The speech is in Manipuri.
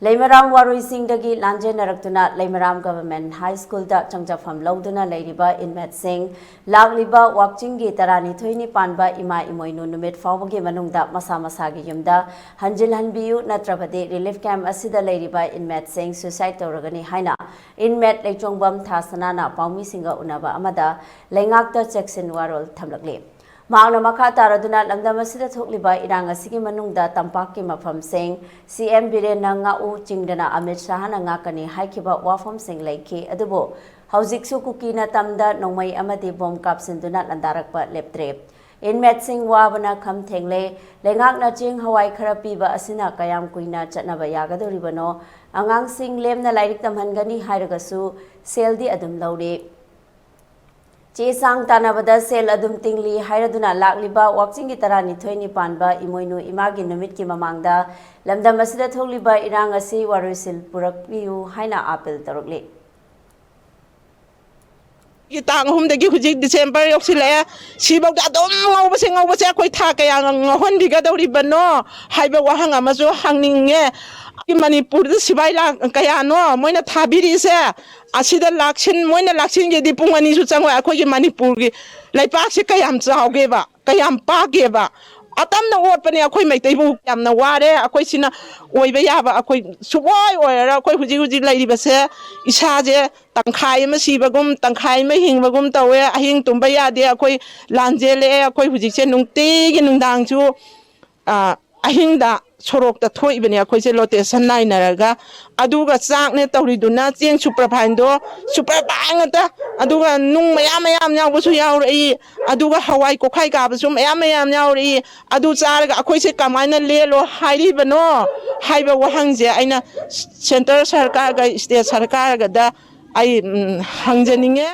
Leimaram Waruisingdagi Lanjenarakuna Leimaram Govt School da Changjafam Lauduna leiriba Inmatesing Lagliba Wakchingi Tarani Thuini Panba Ima Imoinu Numit Fawagi Manungda masagi yumda hanjinhandrabadi relief camp asida leiriba Inmatesing suicide touragani haina Inmat Leichongbam Thasanana Paumi Singa Unaba Amada Lengakta Jackson Warol Thamlakli Maangna makha taraduna langdam asida thokliba irang asigi manungda tampakki mafam sing CM Birena ngau chingdana Amit Shahana ngakani haikhre wafam sing leikhi adubo haujiksu kukina tamda nongmai amadi bom kapsinduna landarakpa leptre Inmatesing wabana kham thengle lengakna ching haikhre piba asina kayam kuina chatnaba yagadoribano angang sing lemna lairik tamhangani hairagasu seldi adum lauri Chisang Tanabada Sel Adum Tingli Hairaduna Lakliba Wakchingi Tarani Thoini Panba Imoinu Imagi Numit Ki Mamangda Lamdam Asida Tholiba Irangasi Warusil Purakpiu Haina Apil Tarukli Tang home the Guji December Yoxilea, Sibok Adom was saying over Sequitaka and Hondiga Ribano, Hyber Wahanga Mazo hanging Manipur, the Sibaila Kayano, Moina Tabiri, Asida Lakshin, Moina Lakshin, Dipumani Sutanga, Manipuri, like Paxikayam Zageva, Kayam Pageva. Atam na open ako'y may table yam na ware ako'y sina oibayaba ako'y suboy or ako'y huji leiriba se isaje tangkhay masibagum tangkhay mahingmagum tawe ahing tumbayade ako'y lanjele ako'y huji se nung tigi nung dangchu ahing da sorok da thoi bani ako'y se lote sanay naraga aduga sak ne tawriduna ching superphando superbang ta aduga nung mayam nyaw su yaw ri aduga hawai ko khai ka su mayam nyaw ri adu charaga ako'y se kamaina lelo hairibano haiba wahangje aina center sarkar ga state sarkar ga da ai hangjaninge